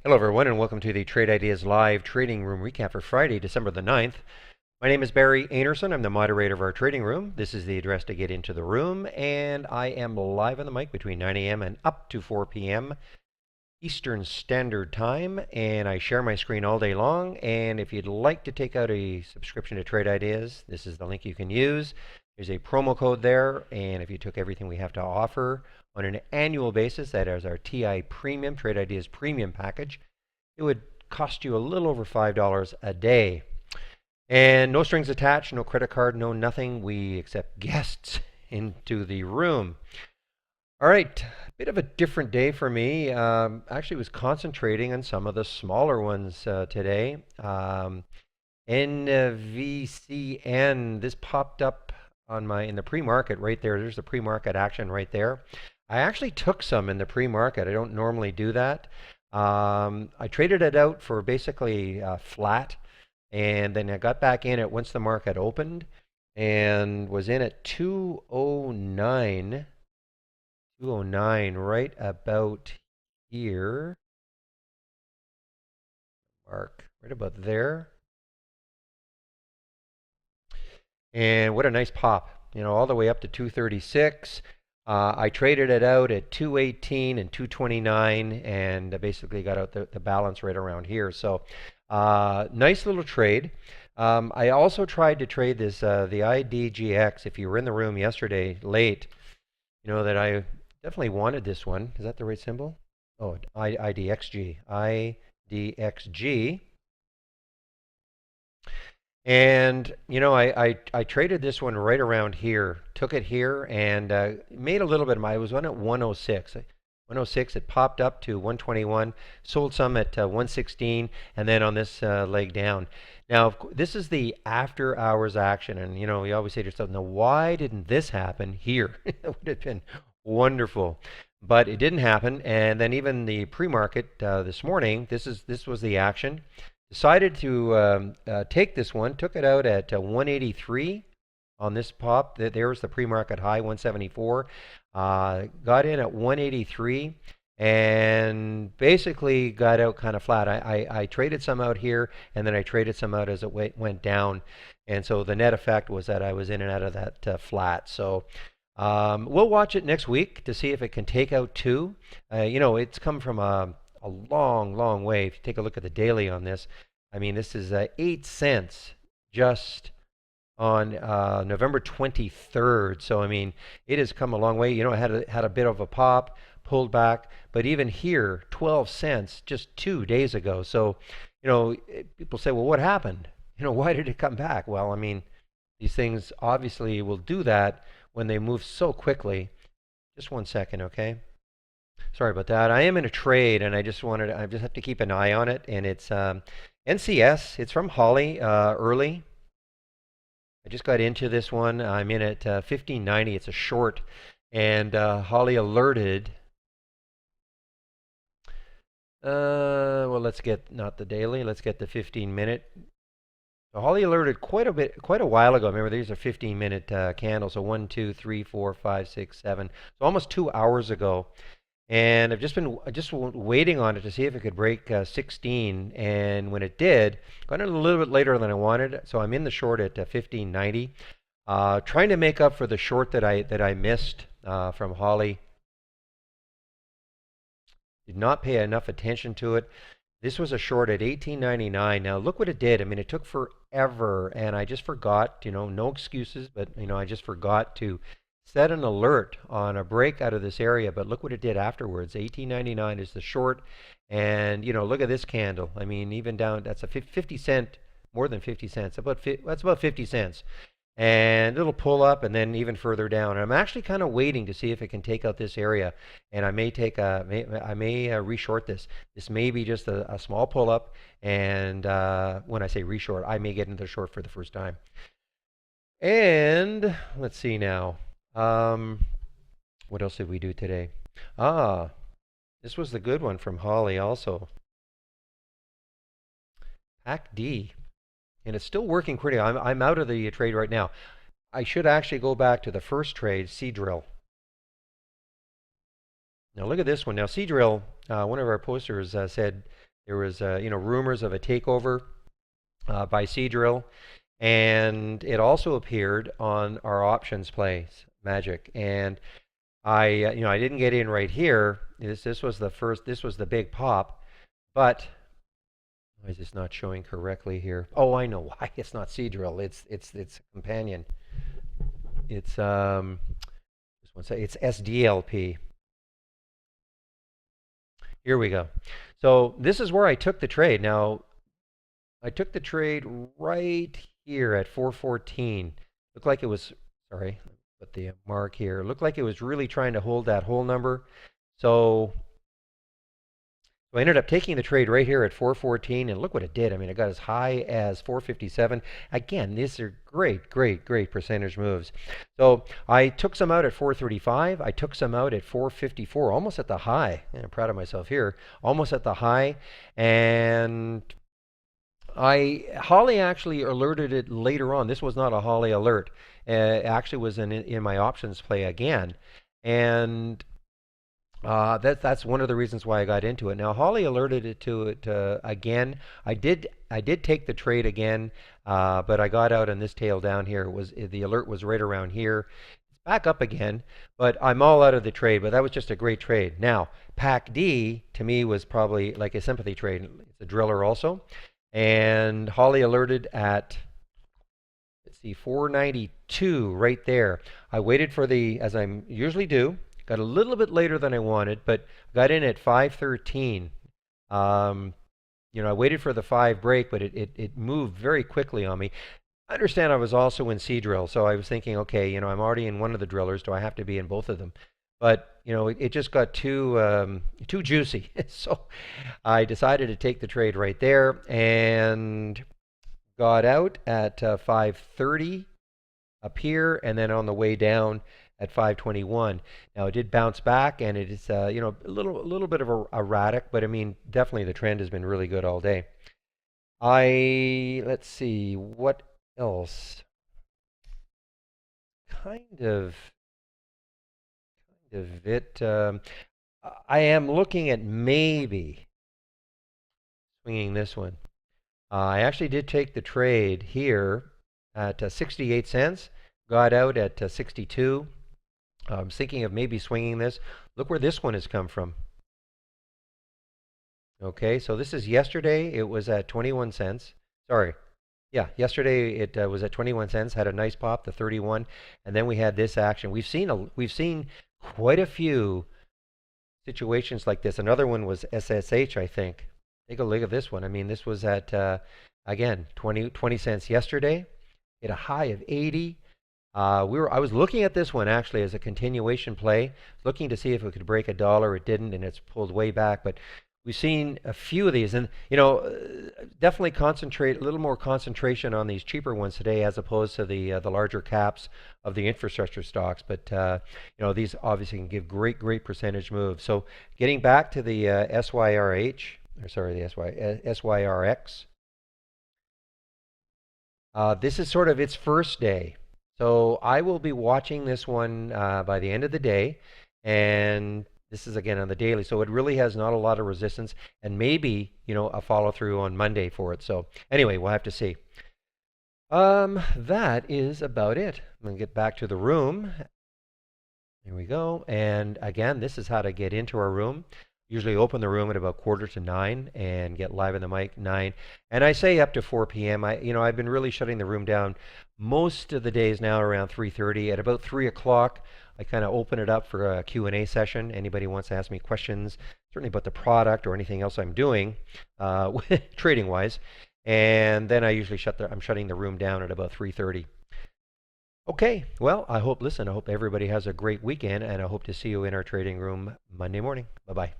Hello, everyone, and welcome to the Trade Ideas Live Trading Room recap for Friday, December the 9th. My name is Barry Anerson. I'm the moderator of our trading room. This is the address to get into the room, and I am live on the mic between 9 a.m. and up to 4 p.m. Eastern Standard Time, and I share my screen all day long. And if you'd like to take out a subscription to Trade Ideas, this is the link you can use. There's a promo code there, and if you took everything we have to offer on an annual basis, that is our TI Premium, Trade Ideas Premium package, it would cost you a little over $5 a day. And no strings attached, no credit card, no nothing. We accept guests into the room. All right, a bit of a different day for me. Actually was concentrating on some of the smaller ones today. NVCN, this popped up on in the pre-market right there. There's the pre-market action right there. I actually took some in the pre-market. I don't normally do that. I traded it out for basically flat, and then I got back in it once the market opened and was in at 209 right about here. Mark right about there. And what a nice pop, all the way up to 236. I traded it out at 218 and 229 and basically got out the balance right around here. So nice little trade. I also tried to trade this, the IDGX. If you were in the room yesterday late, you know that I definitely wanted this one. Is that the right symbol? Oh, IDXG. IDXG. And I traded this one right around here, took it here, and made a little bit of money. I was on at 106. 106, it popped up to 121, sold some at 116, and then on this leg down. Now, this is the after hours action, and you always say to yourself, now why didn't this happen here? It would have been wonderful. But it didn't happen, and then even the pre-market this morning, this was the action. Decided to take this one, took it out at 183 on this pop. There was the pre-market high, 174. Got in at 183 and basically got out kind of flat. I traded some out here, and then I traded some out as it went down. And so the net effect was that I was in and out of that flat. So we'll watch it next week to see if it can take out two. It's come from a long way. If you take a look at the daily on this, I mean, this is 8 cents just on November 23rd. So, I mean, it has come a long way. It had a bit of a pop, pulled back, but even here, 12 cents just 2 days ago. So, people say, well, what happened? Why did it come back? Well, I mean, these things obviously will do that when they move so quickly. Just 1 second, okay? Sorry about that. I am in a trade, and I just have to keep an eye on it. And it's NCS. It's from Holly early. I just got into this one. I'm in at 1590. It's a short, and Holly alerted. Well, let's get not the daily. Let's get the 15-minute. So Holly alerted quite a while ago. Remember, these are 15-minute candles. So 1, 2, 3, 4, 5, 6, 7. So almost 2 hours ago. And I've just been waiting on it to see if it could break 16, and when it did, got in a little bit later than I wanted, so I'm in the short at 1590, trying to make up for the short that I missed from Holly. Did not pay enough attention to it. This was a short at 18.99. Now look what it did. I mean, it took forever, and I just forgot. No excuses, but I just forgot to set an alert on a break out of this area, but look what it did afterwards. 18.99 is the short, and look at this candle. I mean, even down, that's a 50 cent, more than 50 cents. That's about 50 cents, and it'll pull up, and then even further down. And I'm actually kind of waiting to see if it can take out this area, and I may reshort this. This may be just a small pull up, and when I say reshort, I may get into the short for the first time. And let's see now. What else did we do today? This was the good one from Holly also. Pack D. And it's still working pretty. I'm out of the trade right now. I should actually go back to the first trade, Seadrill. Now look at this one. Now Seadrill, one of our posters said There was rumors of a takeover by Seadrill, and it also appeared on our options plays Magic. And I didn't get in right here. This was the first. This was the big pop, but why is this not showing correctly here? Oh, I know why. It's not Seadrill. It's a companion. It's just one second. It's SDLP. Here we go. So this is where I took the trade. Now I took the trade right here at 414. Looked like it was, sorry, put the mark here. Looked like it was really trying to hold that whole number. So I ended up taking the trade right here at 414, and look what it did. I mean, it got as high as 457. Again, these are great, great, great percentage moves. So I took some out at 435. I took some out at 454, almost at the high. And I'm proud of myself here. Almost at the high. And Holly actually alerted it later on. This was not a Holly alert. It actually was in my options play again. And that's one of the reasons why I got into it. Now Holly alerted it to it again. I did take the trade again, but I got out on this tail down here. The alert was right around here. It's back up again, but I'm all out of the trade. But that was just a great trade. Now Pac D to me was probably like a sympathy trade. It's a driller also, and Holly alerted at, let's see, 492 right there. I waited for as I usually do. Got a little bit later than I wanted, but got in at 513. I waited for the 5 break, but it moved very quickly on me. I understand I was also in Seadrill, so I was thinking, okay, I'm already in one of the drillers. Do I have to be in both of them? But it just got too juicy. So I decided to take the trade right there and got out at 530 up here, and then on the way down at 521. Now it did bounce back, and it is a little bit of erratic, but I mean definitely the trend has been really good all day. Let's see what else. Kind of it. I am looking at maybe swinging this one. I actually did take the trade here at 68 cents. Got out at 62. I was thinking of maybe swinging this. Look where this one has come from. Okay, so this is yesterday. It was at 21 cents. Sorry. Yeah, yesterday it was at 21 cents. Had a nice pop to 31, and then we had this action. We've seen quite a few situations like this. Another one was SSH, I think. Take a look at this one. I mean, this was at again 20 cents yesterday. Hit a high of 80. I was looking at this one actually as a continuation play, looking to see if it could break $1. It didn't, and it's pulled way back. But we've seen a few of these, and definitely concentrate a little more concentration on these cheaper ones today, as opposed to the larger caps of the infrastructure stocks. But these obviously can give great percentage moves. So getting back to the SYRH, or sorry, the SYRX. This is sort of its first day. So I will be watching this one by the end of the day, and this is again on the daily. So it really has not a lot of resistance, and maybe a follow through on Monday for it. So anyway, we'll have to see. That is about it. I'm gonna get back to the room. Here we go. And again, this is how to get into our room. Usually open the room at about 8:45 and get live in the mic 9. And I say up to 4 p.m. I've been really shutting the room down most of the days now around 3:30. At about 3 o'clock, I kind of open it up for a Q&A session. Anybody wants to ask me questions, certainly about the product or anything else I'm doing, trading wise. And then I usually I'm shutting the room down at about 3:30. Okay, well, I hope everybody has a great weekend, and I hope to see you in our trading room Monday morning. Bye-bye.